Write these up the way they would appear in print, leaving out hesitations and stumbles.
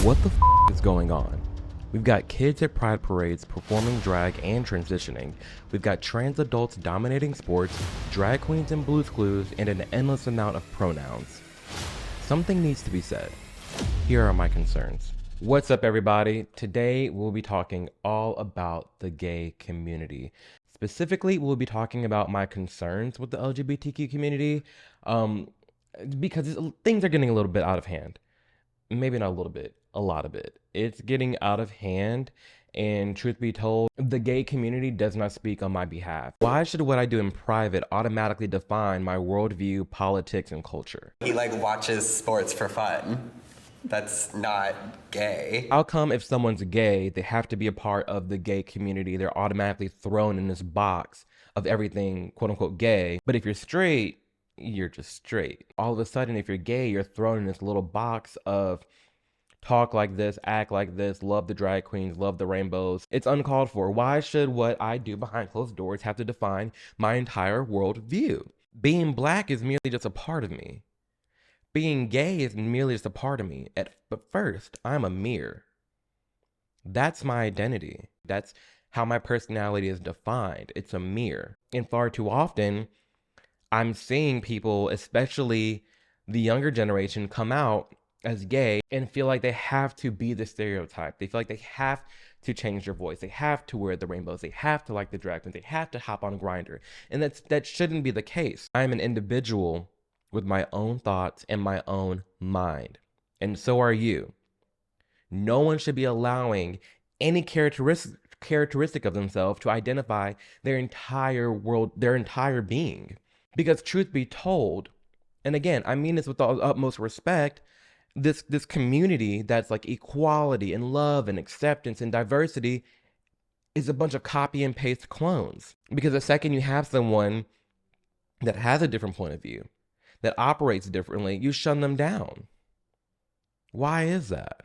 What the is going on? We've got kids at pride parades performing drag and transitioning. We've got trans adults dominating sports, drag queens in Blue's Clues, and an endless amount of pronouns. Something needs to be said. Here are my concerns. What's up, everybody? Today we'll be talking all about the gay community. Specifically, we'll be talking about my concerns with the LGBTQ community because things are getting a little bit out of hand. Maybe not a little bit, a lot of it. It's getting out of hand, and truth be told, the gay community does not speak on my behalf. Why should what I do in private automatically define my worldview, politics, and culture? He watches sports for fun. That's not gay. How come if someone's gay, they have to be a part of the gay community? They're automatically thrown in this box of everything quote unquote gay. But if you're straight, you're just straight. All of a sudden, if you're gay, you're thrown in this little box of talk like this, act like this, love the drag queens, love the rainbows. It's uncalled for. Why should what I do behind closed doors have to define my entire worldview? Being black is merely just a part of me. Being gay is merely just a part of me. But first, I'm a mirror. That's my identity. That's how my personality is defined. It's a mirror. And far too often, I'm seeing people, especially the younger generation, come out as gay and feel like they have to be the stereotype. They feel like they have to change their voice. They have to wear the rainbows. They have to like the drag queens. They have to hop on Grindr. And that shouldn't be the case. I'm an individual with my own thoughts and my own mind. And so are you. No one should be allowing any characteristic of themselves to identify their entire world, their entire being. Because truth be told, and again, I mean this with the utmost respect, this community that's like equality and love and acceptance and diversity is a bunch of copy and paste clones. Because the second you have someone that has a different point of view, that operates differently, you shun them down. Why is that?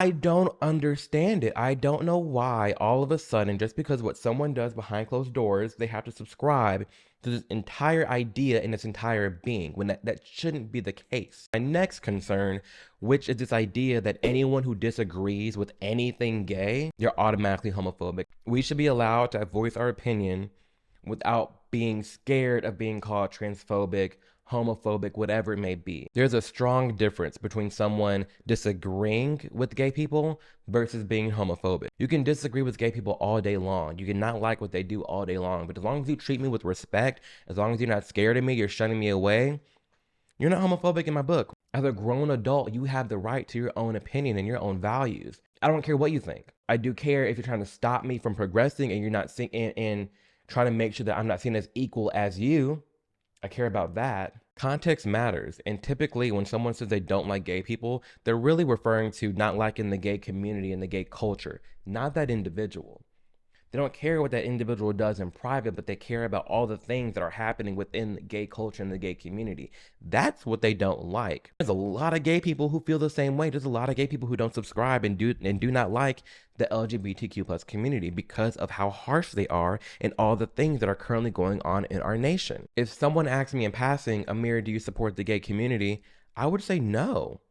I don't understand it. I don't know why all of a sudden, just because what someone does behind closed doors, they have to subscribe to this entire idea and its entire being, when that shouldn't be the case. My next concern, which is this idea that anyone who disagrees with anything gay, they're automatically homophobic. We should be allowed to voice our opinion without being scared of being called transphobic, homophobic, whatever it may be. There's a strong difference between someone disagreeing with gay people versus being homophobic. You can disagree with gay people all day long. You can not like what they do all day long. But as long as you treat me with respect, as long as you're not scared of me, you're shunning me away, you're not homophobic in my book. As a grown adult, you have the right to your own opinion and your own values. I don't care what you think. I do care if you're trying to stop me from progressing and you're not and trying to make sure that I'm not seen as equal as you. I care about that. Context matters. And typically when someone says they don't like gay people, they're really referring to not liking the gay community and the gay culture, not that individual. They don't care what that individual does in private, but they care about all the things that are happening within the gay culture and the gay community. That's what they don't like. There's a lot of gay people who feel the same way. There's a lot of gay people who don't subscribe and do not like the LGBTQ plus community because of how harsh they are and all the things that are currently going on in our nation. If someone asks me in passing, Amir, do you support the gay community? I would say no.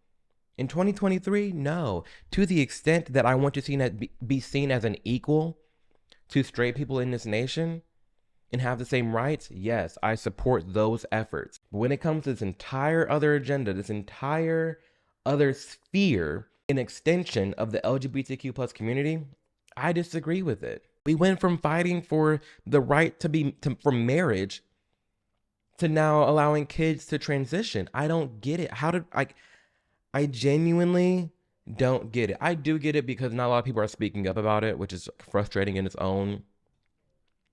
In 2023, no. To the extent that I want to be seen as an equal to straight people in this nation and have the same rights, yes, I support those efforts. But when it comes to this entire other agenda, this entire other sphere, an extension of the LGBTQ plus community, I disagree with it. We went from fighting for the right for marriage to now allowing kids to transition. I don't get it. I genuinely don't get it. I do get it because not a lot of people are speaking up about it, which is frustrating in its own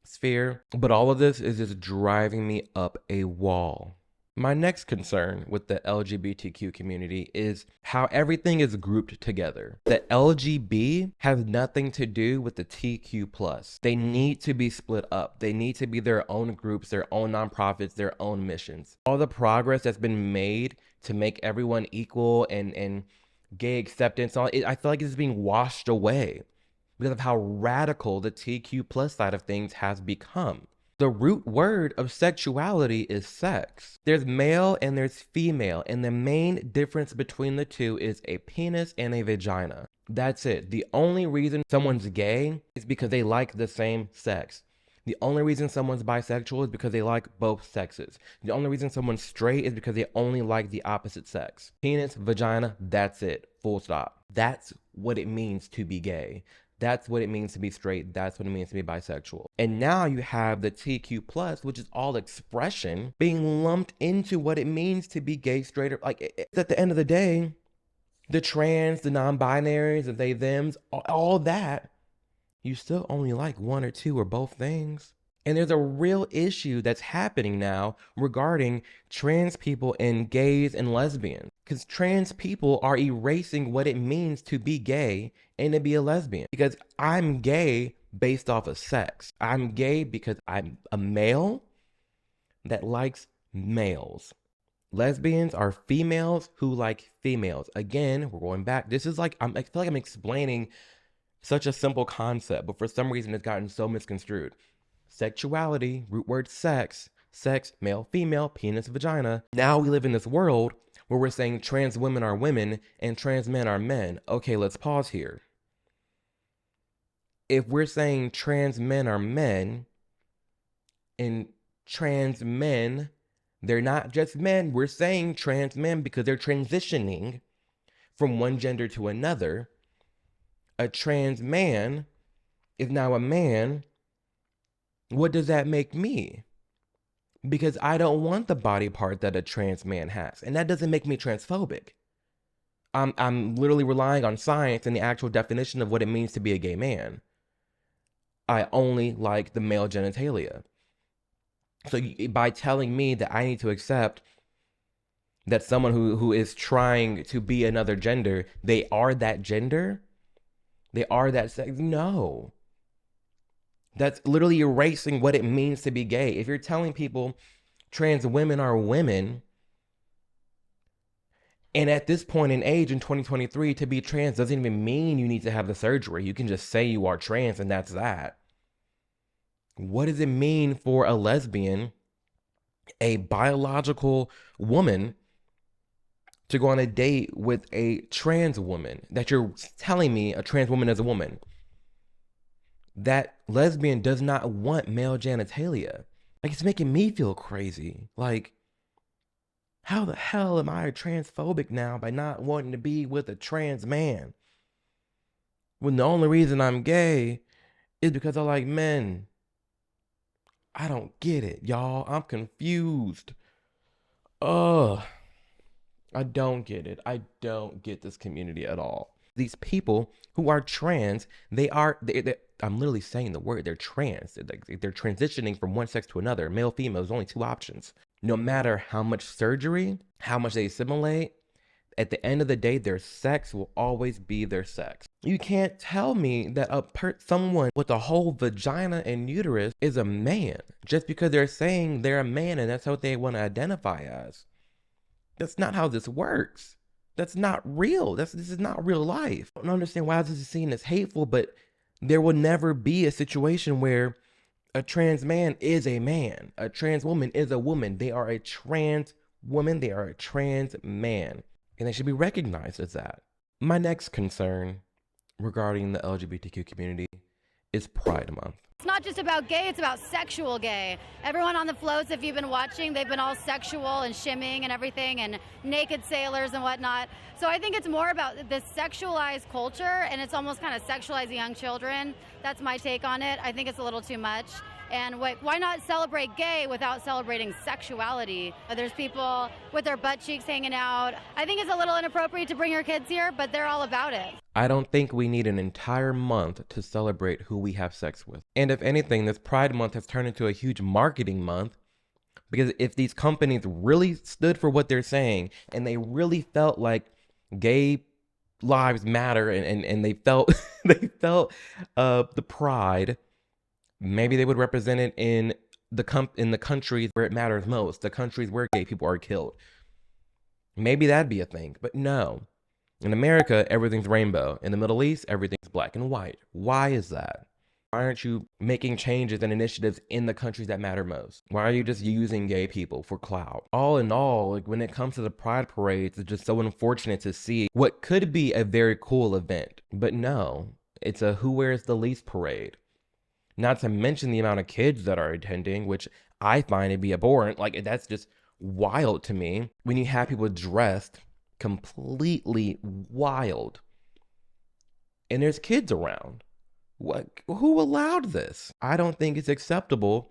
sphere. But all of this is just driving me up a wall. My next concern with the LGBTQ community is how everything is grouped together. The LGB has nothing to do with the TQ+. They need to be split up. They need to be their own groups, their own nonprofits, their own missions. All the progress that's been made to make everyone equal and gay acceptance, I feel like it's being washed away because of how radical the TQ+ side of things has become. The root word of sexuality is sex. There's male and there's female, and the main difference between the two is a penis and a vagina. That's it. The only reason someone's gay is because they like the same sex. The only reason someone's bisexual is because they like both sexes. The only reason someone's straight is because they only like the opposite sex. Penis, vagina, that's it. Full stop. That's what it means to be gay. That's what it means to be straight. That's what it means to be bisexual. And now you have the TQ plus, which is all expression, being lumped into what it means to be gay, straight, or like at the end of the day, the trans, the non-binaries, the they, thems, all that, you still only like one or two or both things. And there's a real issue that's happening now regarding trans people and gays and lesbians. Because trans people are erasing what it means to be gay and to be a lesbian. Because I'm gay based off of sex. I'm gay because I'm a male that likes males. Lesbians are females who like females. Again, we're going back. This is like, I feel like I'm explaining such a simple concept, but for some reason it's gotten so misconstrued. Sexuality, root word sex, sex, male, female, penis, vagina. Now we live in this world where we're saying trans women are women and trans men are men. Okay, let's pause here. If we're saying trans men are men and trans men, they're not just men. We're saying trans men because they're transitioning from one gender to another. A trans man is now a man. What does that make me? Because I don't want the body part that a trans man has. And that doesn't make me transphobic. I'm literally relying on science and the actual definition of what it means to be a gay man. I only like the male genitalia. So by telling me that I need to accept that someone who is trying to be another gender, they are that gender, they are that sex, no. That's literally erasing what it means to be gay. If you're telling people trans women are women, and at this point in age in 2023, to be trans doesn't even mean you need to have the surgery. You can just say you are trans and that's that. What does it mean for a lesbian, a biological woman, to go on a date with a trans woman? That you're telling me a trans woman is a woman. That lesbian does not want male genitalia. Like, it's making me feel crazy. Like, how the hell am I transphobic now by not wanting to be with a trans man? When the only reason I'm gay is because I like men. I don't get it, y'all. I'm confused. Ugh. I don't get it. I don't get this community at all. These people who are trans, I'm literally saying the word, they're trans. They're transitioning from one sex to another. Male, female, there's only two options. No matter how much surgery, how much they assimilate, at the end of the day, their sex will always be their sex. You can't tell me that someone with a whole vagina and uterus is a man just because they're saying they're a man and that's what they want to identify as. That's not how this works. That's not real. This is not real life. I don't understand why this is seen as hateful, but there will never be a situation where a trans man is a man. A trans woman is a woman. They are a trans woman. They are a trans man. And they should be recognized as that. My next concern regarding the LGBTQ community is Pride Month. It's not just about gay, it's about sexual gay. Everyone on the floats, if you've been watching, they've been all sexual and shimming and everything and naked sailors and whatnot. So I think it's more about this sexualized culture, and it's almost kind of sexualizing young children. That's my take on it. I think it's a little too much. And why not celebrate gay without celebrating sexuality? There's people with their butt cheeks hanging out. I think it's a little inappropriate to bring your kids here, but they're all about it. I don't think we need an entire month to celebrate who we have sex with. And if anything, this Pride Month has turned into a huge marketing month, because if these companies really stood for what they're saying and they really felt like gay lives matter and they felt the pride, maybe they would represent it in the countries where it matters most, the countries where gay people are killed. Maybe that'd be a thing, but no. In America, everything's rainbow. In the Middle East, everything's black and white. Why is that? Why aren't you making changes and initiatives in the countries that matter most? Why are you just using gay people for clout? All in all, like when it comes to the pride parades, it's just so unfortunate to see what could be a very cool event. But no, it's a who wears the least parade. Not to mention the amount of kids that are attending, which I find to be abhorrent. Like, that's just wild to me. When you have people dressed completely wild and there's kids around. Who allowed this? I don't think it's acceptable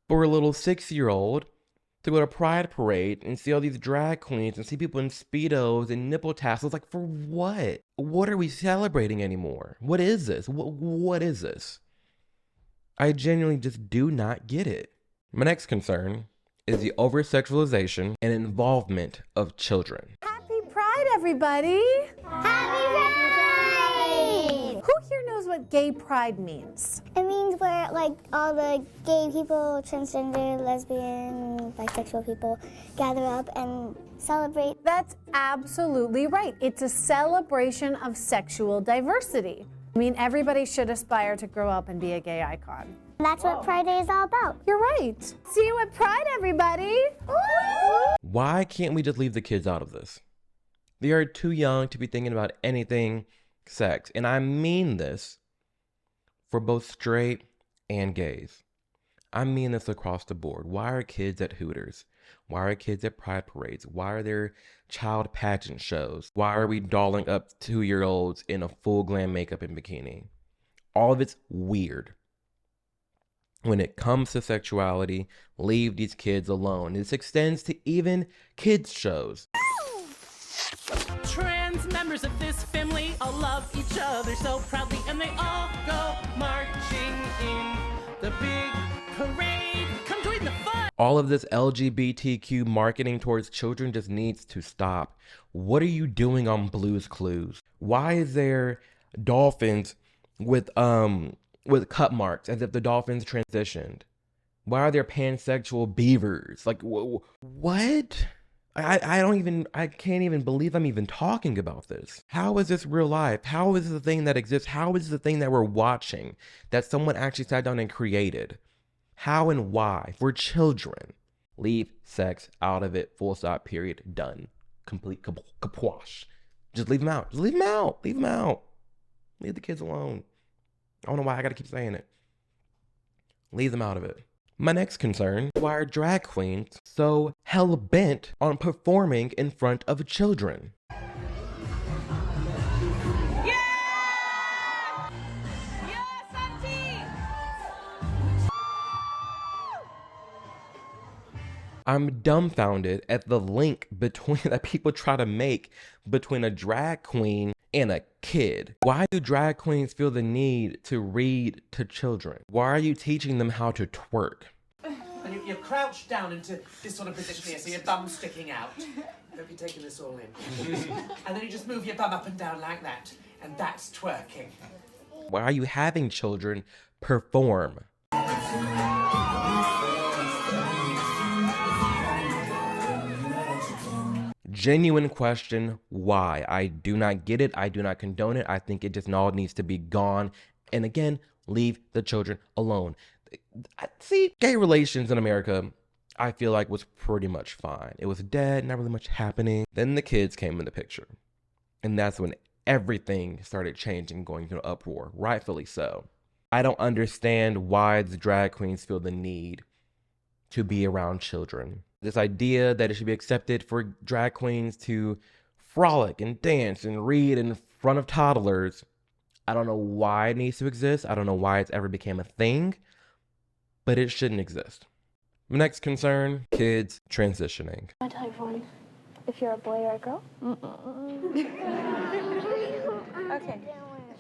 for a little 6-year-old to go to a pride parade and see all these drag queens and see people in Speedos and nipple tassels. Like, for what? What are we celebrating anymore? What is this? What is this? I genuinely just do not get it. My next concern is the over-sexualization and involvement of children. Happy Pride, everybody! Happy Pride! Who here knows what gay pride means? It means where like all the gay people, transgender, lesbian, bisexual people gather up and celebrate. That's absolutely right. It's a celebration of sexual diversity. I mean, everybody should aspire to grow up and be a gay icon. That's what Pride Day is all about. You're right. See you at Pride, everybody! Why can't we just leave the kids out of this? They are too young to be thinking about anything sex. And I mean this for both straight and gays. I mean this across the board. Why are kids at Hooters? Why are kids at pride parades? Why are there child pageant shows? Why are we dolling up 2-year-olds in a full glam makeup and bikini? All of it's weird. When it comes to sexuality, leave these kids alone. This extends to even kids' shows. Trans members of this family all love each other so proudly, and they all go marching in the big parade. Come join the fun! All of this LGBTQ marketing towards children just needs to stop. What are you doing on Blue's Clues? Why is there dolphins with cut marks as if the dolphins transitioned? Why are there pansexual beavers? Like, what? I can't even believe I'm even talking about this. How is this real life? How is this a thing that exists? How is this a thing that we're watching that someone actually sat down and created? How and why? For children. Leave sex out of it. Full stop, period. Done. Complete kapwash. Just leave them out. Just leave them out. Leave them out. Leave the kids alone. I don't know why I gotta keep saying it. Leave them out of it. My next concern, why are drag queens so hell-bent on performing in front of children? I'm dumbfounded at the link that people try to make between a drag queen and a kid. Why do drag queens feel the need to read to children? Why are you teaching them how to twerk? And you're crouched down into this sort of position here, so your bum's sticking out. Hope you're taking this all in. And then you just move your bum up and down like that, and that's twerking. Why are you having children perform? Genuine question, why? I do not get it. I do not condone it. I think it just all needs to be gone. And again, leave the children alone. See, gay relations in America, I feel like was pretty much fine. It was dead, not really much happening. Then the kids came in the picture. And that's when everything started changing, going to an uproar, rightfully so. I don't understand why the drag queens feel the need to be around children. This idea that it should be accepted for drag queens to frolic and dance and read in front of toddlers. I don't know why it needs to exist. I don't know why it's ever became a thing, but it shouldn't exist. My next concern, kids transitioning. I tell everyone if you're a boy or a girl. Okay.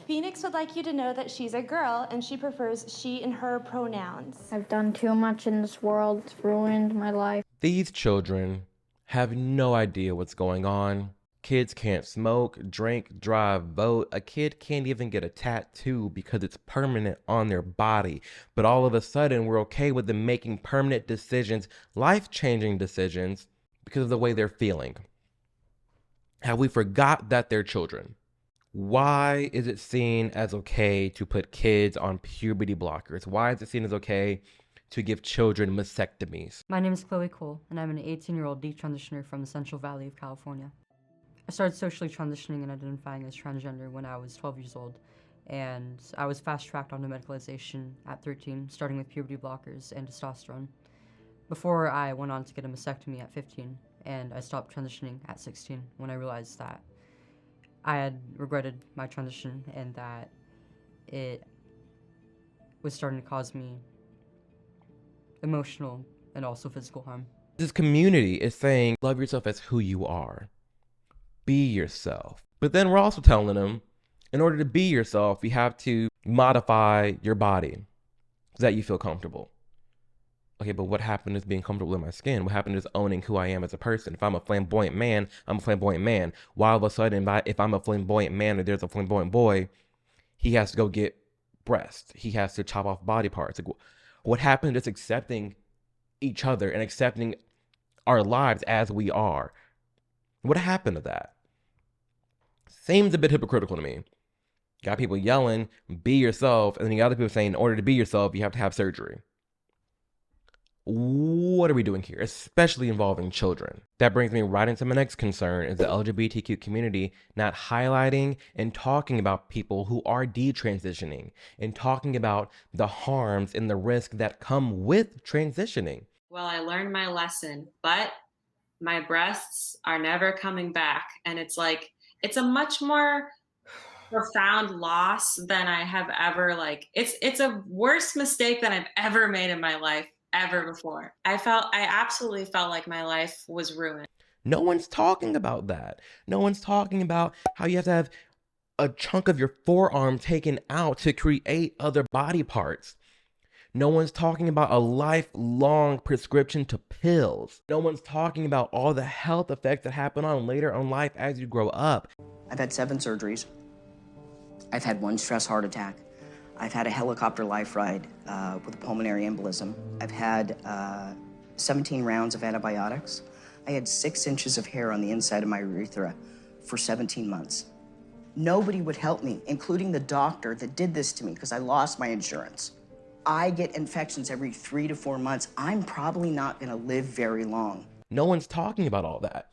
Phoenix would like you to know that she's a girl and she prefers she and her pronouns. I've done too much in this world. It's ruined my life. These children have no idea what's going on. Kids can't smoke, drink, drive, vote. A kid can't even get a tattoo because it's permanent on their body. But all of a sudden, we're okay with them making permanent decisions, life-changing decisions, because of the way they're feeling. Have we forgot that they're children? Why is it seen as okay to put kids on puberty blockers? Why is it seen as okay to give children mastectomies? My name is Chloe Cole, and I'm an 18-year-old detransitioner from the Central Valley of California. I started socially transitioning and identifying as transgender when I was 12 years old, and I was fast-tracked onto medicalization at 13, starting with puberty blockers and testosterone, before I went on to get a mastectomy at 15, and I stopped transitioning at 16 when I realized that I had regretted my transition and that it was starting to cause me emotional and also physical harm. This community is saying, love yourself as who you are. Be yourself. But then we're also telling them, in order to be yourself, you have to modify your body so that you feel comfortable. Okay, but what happened is being comfortable in my skin? What happened is owning who I am as a person? If I'm a flamboyant man, I'm a flamboyant man. Why all of a sudden, if I'm a flamboyant man or there's a flamboyant boy, he has to go get breasts. He has to chop off body parts. Like, what happened is accepting each other and accepting our lives as we are. What happened to that? Seems a bit hypocritical to me. Got people yelling, be yourself, and then you got other people saying, in order to be yourself, you have to have surgery. What are we doing here, especially involving children? That brings me right into my next concern, is the LGBTQ community not highlighting and talking about people who are detransitioning and talking about the harms and the risk that come with transitioning. Well, I learned my lesson, but my breasts are never coming back. And it's like, it's a much more profound loss than I have ever, it's a worse mistake than I've ever made in my life. Ever before. I absolutely felt like my life was ruined. No one's talking about that. No one's talking about how you have to have a chunk of your forearm taken out to create other body parts. No one's talking about a lifelong prescription to pills. No one's talking about all the health effects that happen on later on life as you grow up. I've had 7 surgeries. I've had 1 stress heart attack. I've had a helicopter life ride with a pulmonary embolism. I've had 17 rounds of antibiotics. I had 6 inches of hair on the inside of my urethra for 17 months. Nobody would help me, including the doctor that did this to me because I lost my insurance. I get infections every 3 to 4 months. I'm probably not gonna live very long. No one's talking about all that.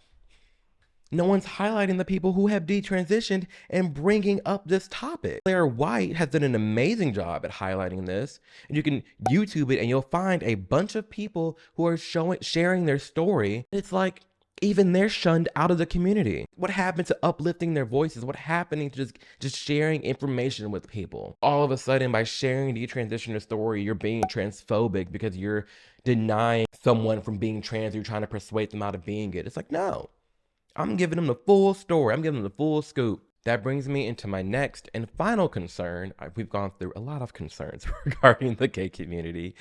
No one's highlighting the people who have detransitioned and bringing up this topic. Claire White has done an amazing job at highlighting this. And you can YouTube it and you'll find a bunch of people who are sharing their story. It's like, even they're shunned out of the community. What happened to uplifting their voices? What happened to just sharing information with people? All of a sudden, by sharing the detransitioner story, you're being transphobic because you're denying someone from being trans. You're trying to persuade them out of being it. It's like, no. I'm giving them the full story. I'm giving them the full scoop. That brings me into my next and final concern. We've gone through a lot of concerns regarding the gay community,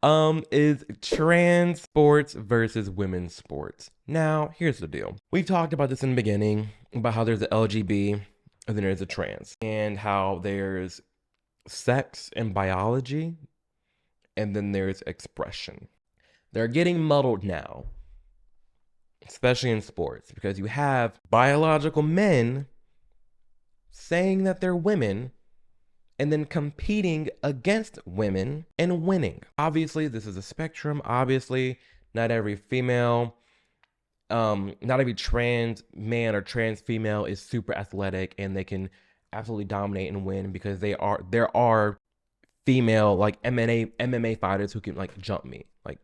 is trans sports versus women's sports. Now, here's the deal. We've talked about this in the beginning, about how there's the LGB and then there's a trans, and how there's sex and biology, and then there's expression. They're getting muddled now, especially in sports, because you have biological men saying that they're women and then competing against women and winning. Obviously, this is a spectrum. Obviously, not every female, not every trans man or trans female is super athletic and they can absolutely dominate and win, because there are female like MMA fighters who can like jump me. Like,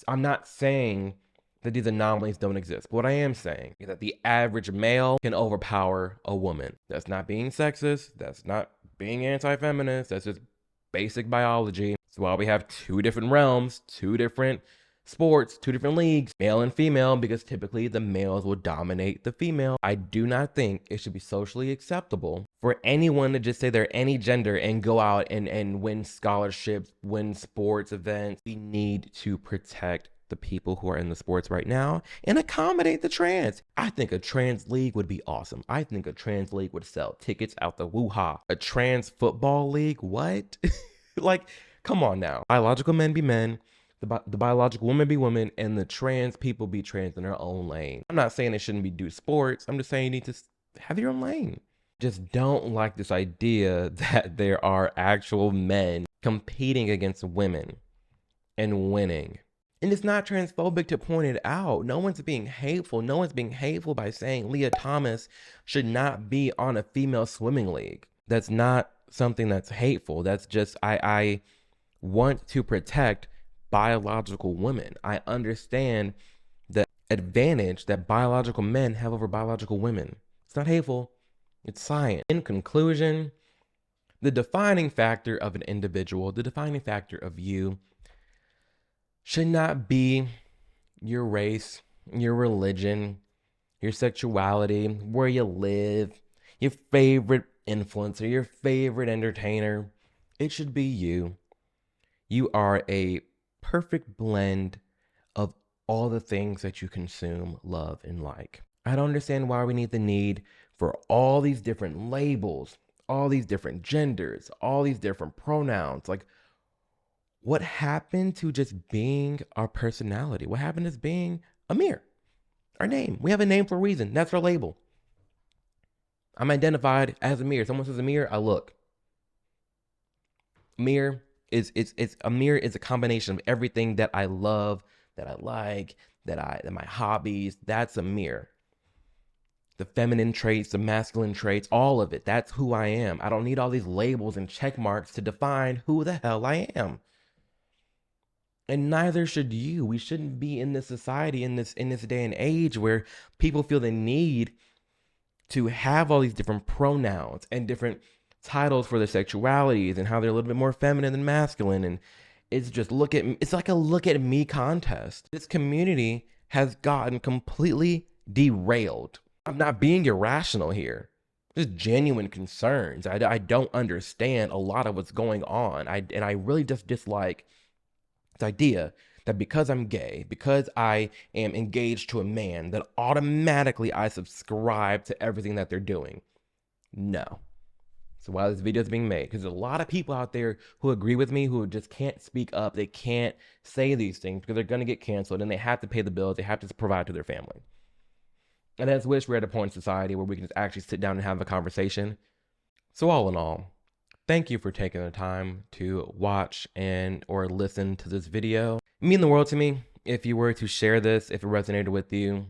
I'm not saying that these anomalies don't exist. But what I am saying is that the average male can overpower a woman. That's not being sexist. That's not being anti-feminist. That's just basic biology. That's why we have 2 different realms, 2 different sports, 2 different leagues, male and female, because typically the males will dominate the female. I do not think it should be socially acceptable for anyone to just say they're any gender and go out and win scholarships, win sports events. We need to protect the people who are in the sports right now and accommodate the trans. I think a trans league would be awesome. I think a trans league would sell tickets out the woo-ha. A trans football league? What? Like, come on now. Biological men be men. The biological woman be woman, and the trans people be trans in their own lane. I'm not saying they shouldn't do sports. I'm just saying you need to have your own lane. Just don't like this idea that there are actual men competing against women and winning. And it's not transphobic to point it out. No one's being hateful. No one's being hateful by saying Leah Thomas should not be on a female swimming league. That's not something that's hateful. That's just, I want to protect biological women. I understand the advantage that biological men have over biological women. It's not hateful. It's science. In conclusion, the defining factor of an individual, the defining factor of you, should not be your race, your religion, your sexuality, where you live, your favorite influencer, your favorite entertainer. It should be you. You are a perfect blend of all the things that you consume, love, and like. I don't understand why we need the need for all these different labels, all these different genders, all these different pronouns. Like, what happened to just being our personality? What happened to being Amir? Our name. We have a name for a reason. That's our label. I'm identified as Amir. Someone says Amir, I look. Amir is a combination of everything that I love, that I like, that my hobbies. That's Amir. The feminine traits, the masculine traits, all of it. That's who I am. I don't need all these labels and check marks to define who the hell I am. And neither should you. We shouldn't be in this society, in this day and age where people feel the need to have all these different pronouns and different titles for their sexualities and how they're a little bit more feminine than masculine. And it's just it's like a look at me contest. This community has gotten completely derailed. I'm not being irrational here. Just genuine concerns. I don't understand a lot of what's going on. And I really just dislike this idea that because I'm gay, because I am engaged to a man, that automatically I subscribe to everything that they're doing. No. So why this video is being made, because there's a lot of people out there who agree with me who just can't speak up. They can't say these things because they're going to get canceled and they have to pay the bills. They have to provide to their family. And I just wish we're at a point in society where we can just actually sit down and have a conversation. So all in all, thank you for taking the time to watch or listen to this video. It means the world to me if you were to share this, if it resonated with you.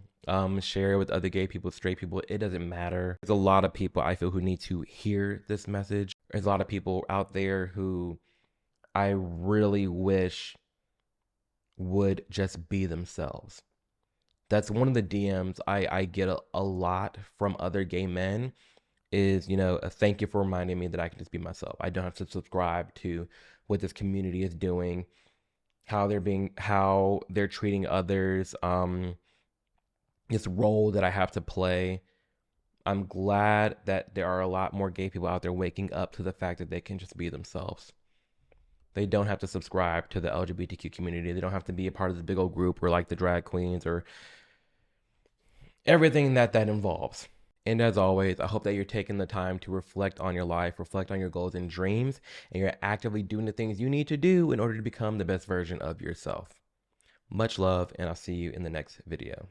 Share it with other gay people, straight people. It doesn't matter. There's a lot of people I feel who need to hear this message. There's a lot of people out there who I really wish would just be themselves. That's one of the DMs I get a lot from other gay men is, a thank you for reminding me that I can just be myself. I don't have to subscribe to what this community is doing, how they're treating others, this role that I have to play. I'm glad that there are a lot more gay people out there waking up to the fact that they can just be themselves. They don't have to subscribe to the LGBTQ community. They don't have to be a part of this big old group or like the drag queens or everything that involves. And as always, I hope that you're taking the time to reflect on your life, reflect on your goals and dreams, and you're actively doing the things you need to do in order to become the best version of yourself. Much love, and I'll see you in the next video.